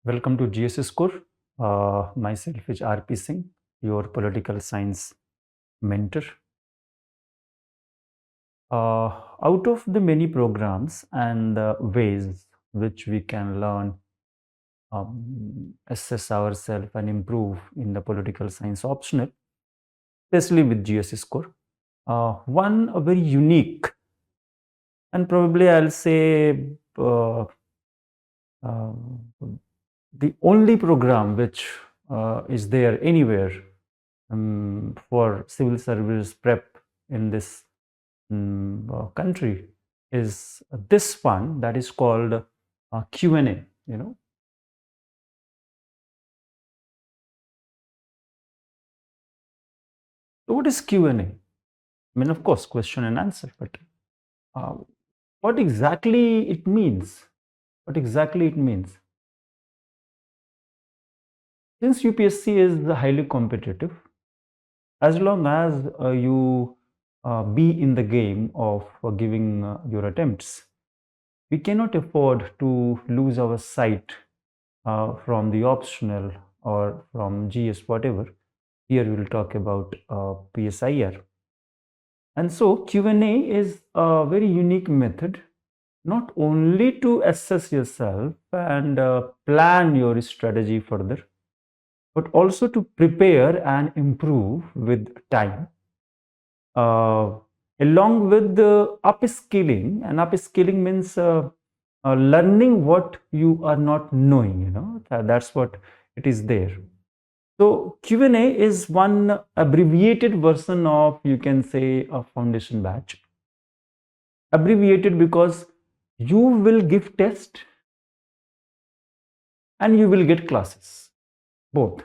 Welcome to GS Score. Myself is RP Singh, your political science mentor. Out of the many programs and ways which we can learn, assess ourselves and improve in the political science optional, especially with GS Score, one very unique and probably I'll say uh, uh, the only program which is there anywhere for civil service prep in this country is this one that is called Q&A, you know. So what is Q&A? I mean, of course, question and answer, but uh, what exactly it means? What exactly it means? Since UPSC is highly competitive, as long as you be in the game of giving your attempts, we cannot afford to lose our sight from the optional or from GS, whatever. Here we will talk about PSIR. And so Q&A is a very unique method, not only to assess yourself and plan your strategy further, but also to prepare and improve with time. Along with the upskilling, and upskilling means learning what you are not knowing, you know, that's what it is there. So Q&A is one abbreviated version of, you can say, a foundation batch. Abbreviated because you will give test and you will get classes, both.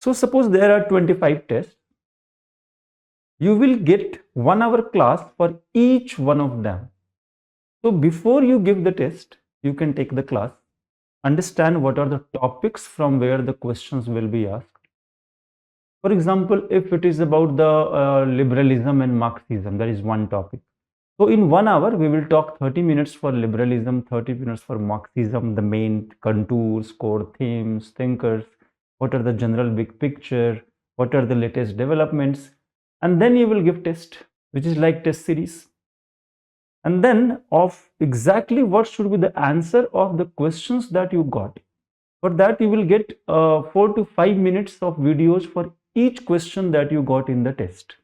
So suppose there are 25 tests. You will get 1 hour class for each one of them. So before you give the test, you can take the class, understand what are the topics from where the questions will be asked. For example, if it is about the liberalism and Marxism, that is one topic. So in 1 hour, we will talk 30 minutes for liberalism, 30 minutes for Marxism, the main contours, core themes, thinkers, what are the general big picture, what are the latest developments, and then you will give test, which is like test series. And then of exactly what should be the answer of the questions that you got. For that, you will get 4 to 5 minutes of videos for each question that you got in the test.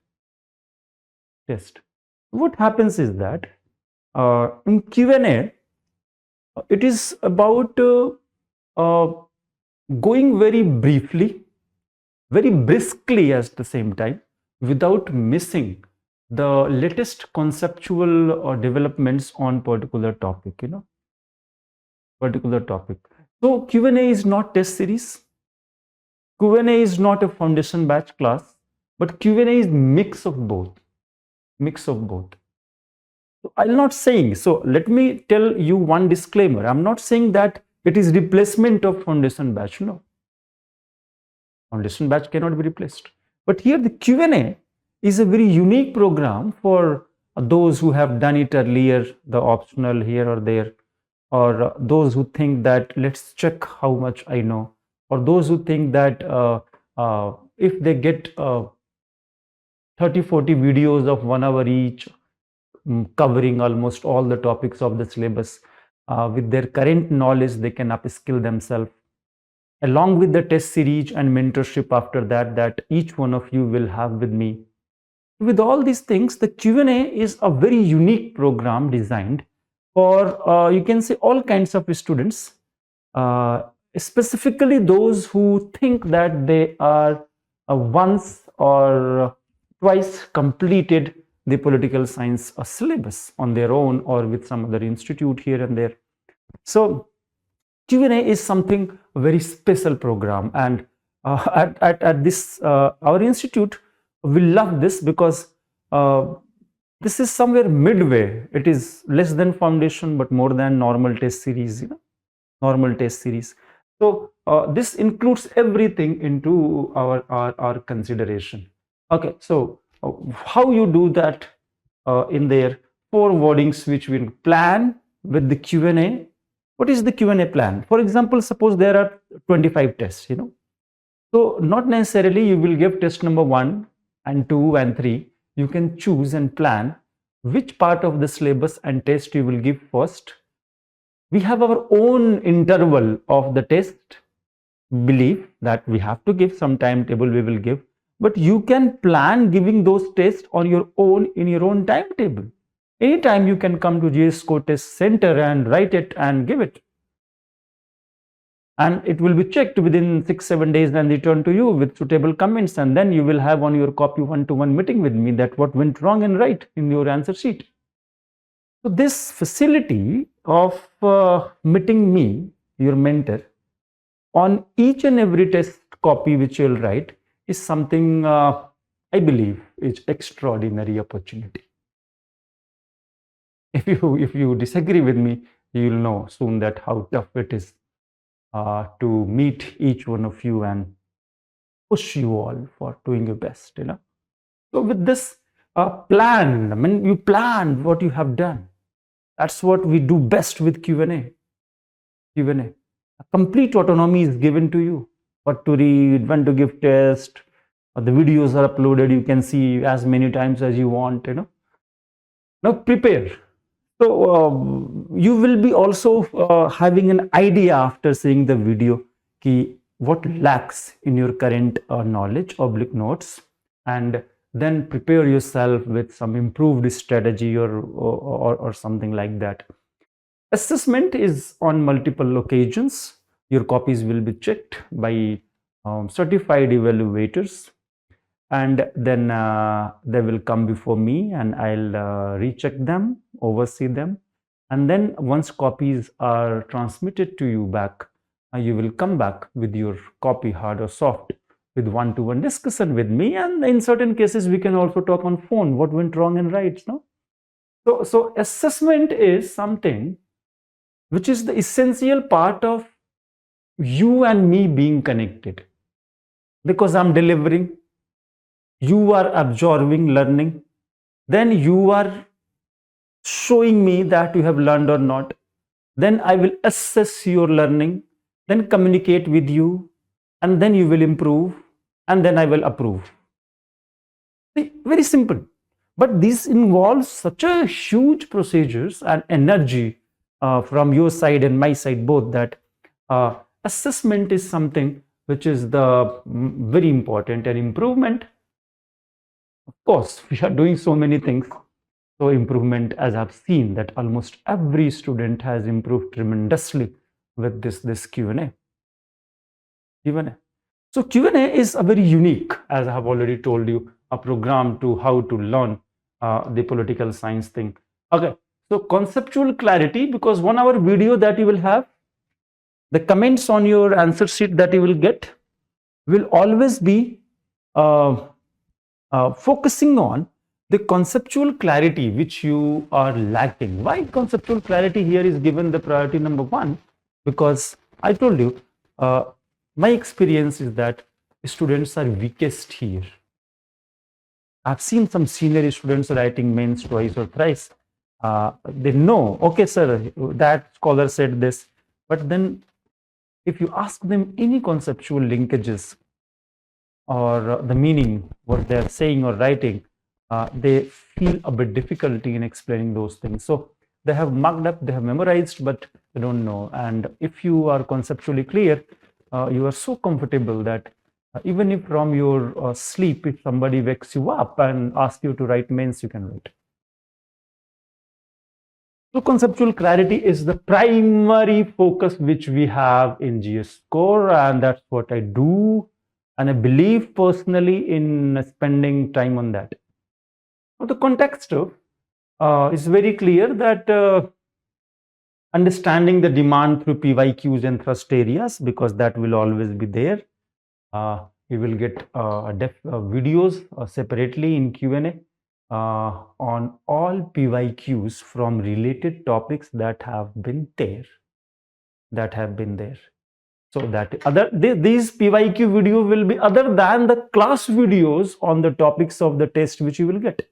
What happens is that in Q&A, it is about going very briefly, very briskly at the same time, without missing the latest conceptual developments on particular topic, you know, particular topic. So Q&A is not test series. Q&A is not a foundation batch class, but Q&A is mix of both. So I'm not saying, so let me tell you one disclaimer. I'm not saying that it is replacement of foundation batch. No. Foundation batch cannot be replaced. But here the Q&A is a very unique program for those who have done it earlier, the optional here or there, or those who think that let's check how much I know, or those who think that if they get 30-40 videos of 1 hour each, covering almost all the topics of the syllabus, with their current knowledge, they can upskill themselves. Along with the test series and mentorship after that, that each one of you will have with me. With all these things, the Q&A is a very unique program designed for, you can say, all kinds of students, specifically those who think that they are once or twice completed the political science syllabus on their own or with some other institute here and there. So Q&A is something very special program, and at this our institute, we love this because this is somewhere midway. It is less than foundation but more than normal test series, you know, normal test series. So this includes everything into our consideration. Okay, so how you do that in their 4 wordings which we plan with the Q&A. What is the Q&A plan? For example, suppose there are 25 tests, So not necessarily you will give test number 1 and 2 and 3. You can choose and plan which part of the syllabus and test you will give first. We have our own interval of the test, belief that we have to give some timetable we will give, but you can plan giving those tests on your own in your own timetable. Anytime you can come to GS Score Test Center and write it and give it. And it will be checked within 6-7 days and returned to you with suitable comments, and then you will have on your copy one-to-one meeting with me that what went wrong and right in your answer sheet. So this facility of meeting me, your mentor, on each and every test copy which you'll write is something I believe is extraordinary opportunity. If you disagree with me, you'll know soon that how tough it is to meet each one of you and push you all for doing your best, So with this plan, I mean, you plan what you have done. That's what we do best with Q&A. A complete autonomy is given to you. What to read, when to give test, the videos are uploaded. You can see as many times as you want, Now prepare. So you will be also having an idea after seeing the video what lacks in your current knowledge, notes, and then prepare yourself with some improved strategy or something like that. Assessment is on multiple occasions. Your copies will be checked by certified evaluators, and then they will come before me and I'll recheck them, oversee them, and then once copies are transmitted to you back, you will come back with your copy, hard or soft, with one-to-one discussion with me, and in certain cases we can also talk on phone what went wrong and right. So assessment is something which is the essential part of you and me being connected, because I'm delivering, you are absorbing, learning, then you are showing me that you have learned or not, then I will assess your learning, then communicate with you, and then you will improve, and then I will approve. See, very simple, but this involves such a huge procedures and energy from your side and my side both, that assessment is something which is the very important, and improvement, of course, we are doing so many things. So improvement, as I've seen, that almost every student has improved tremendously with this Q&A. So Q&A is a very unique, as I have already told you, a program to how to learn the political science thing. Okay, so conceptual clarity, because 1 hour video that you will have, the comments on your answer sheet that you will get will always be focusing on the conceptual clarity which you are lacking. Why conceptual clarity here is given the priority number 1? Because I told you, my experience is that students are weakest here. I've seen some senior students writing mains twice or thrice. They know, okay, sir, that scholar said this. But then if you ask them any conceptual linkages or the meaning, what they're saying or writing, they feel a bit difficulty in explaining those things. So they have marked up, they have memorized, but they don't know. And if you are conceptually clear, you are so comfortable that even if from your sleep, if somebody wakes you up and asks you to write mains, you can write. So conceptual clarity is the primary focus which we have in GS Score, and that's what I do. And I believe personally in spending time on that. Now, the context is very clear that understanding the demand through PYQs and thrust areas, because that will always be there. We will get videos separately in Q&A on all PYQs from related topics that have been there. So that these PYQ video will be other than the class videos on the topics of the test which you will get.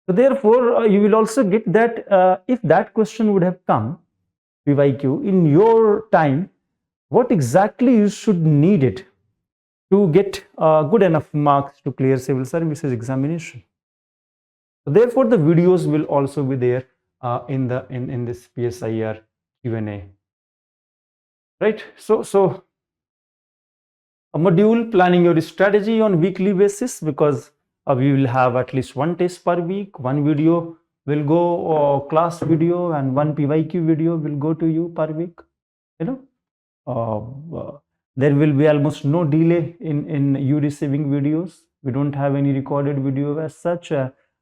So therefore, you will also get that if that question would have come, PYQ, in your time, what exactly you should need it to get good enough marks to clear civil services examination. So therefore, the videos will also be there in this PSIR Q&A. Right? So a module planning your strategy on weekly basis, because we will have at least one test per week, one video will go class video, and one PYQ video will go to you per week. There will be almost no delay in you receiving videos. We don't have any recorded video as such.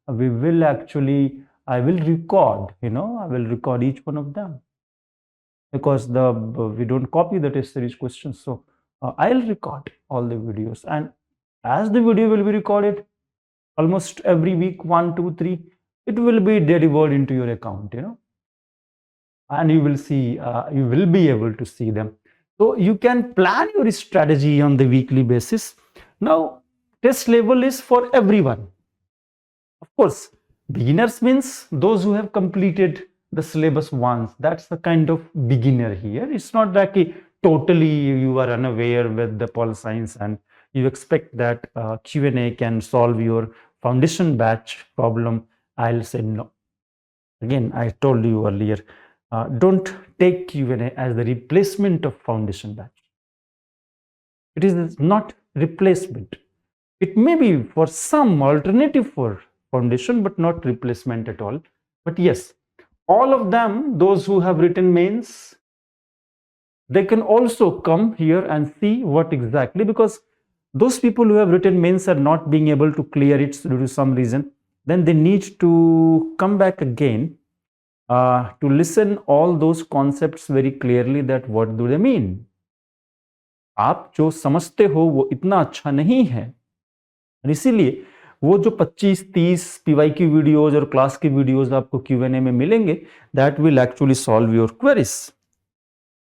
We will actually, I will record, I will record each one of them, because we don't copy the test series questions. So I'll record all the videos, and as the video will be recorded almost every week, 1, 2, 3, it will be delivered into your account, and you will see, you will be able to see them. So you can plan your strategy on the weekly basis. Now, test level is for everyone. Of course, beginners means those who have completed the syllabus once. That's the kind of beginner here. It's not that totally you are unaware with the pol science and you expect that Q&A can solve your foundation batch problem. I'll say no. Again, I told you earlier, don't take Q&A as the replacement of foundation batch. It is not replacement. It may be for some alternative for foundation, but not replacement at all. But yes, all of them, those who have written mains, they can also come here and see what exactly, because those people who have written mains are not being able to clear it due to some reason, then they need to come back again to listen all those concepts very clearly, that what do they mean. आप जो समझते हो वो इतना अच्छा नहीं है, इसीलिए वो जो 25-30 PYQ वीडियोज और क्लास की वीडियोज आपको Q&A में मिलेंगे, that will actually solve your queries,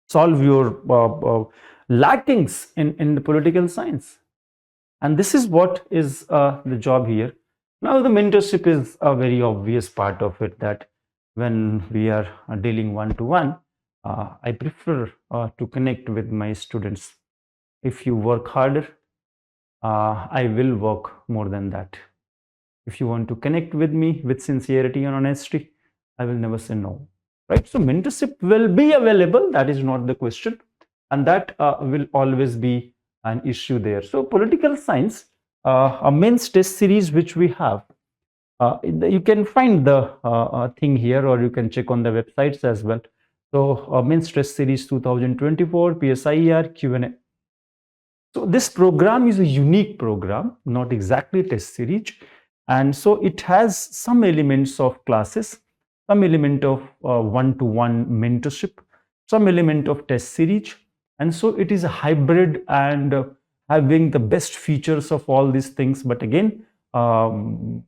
solve your lackings in the political science. And this is what is the job here. Now the mentorship is a very obvious part of it, that when we are dealing one-to-one, I prefer to connect with my students. If you work harder, I will work more than that. If you want to connect with me with sincerity and honesty, I will never say no. Right? So mentorship will be available. That is not the question. And that will always be an issue there. So political science, a mains test series which we have, you can find the thing here, or you can check on the websites as well. So mains test series 2024 PSIR Q&A. So this program is a unique program, not exactly test series. And so it has some elements of classes, some element of one-to-one mentorship, some element of test series. And so it is a hybrid and having the best features of all these things. But again, all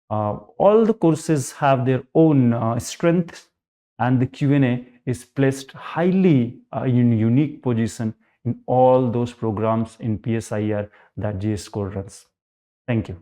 the courses have their own strengths, and the Q&A is placed highly in unique position in all those programs in PSIR that GS Core runs. Thank you.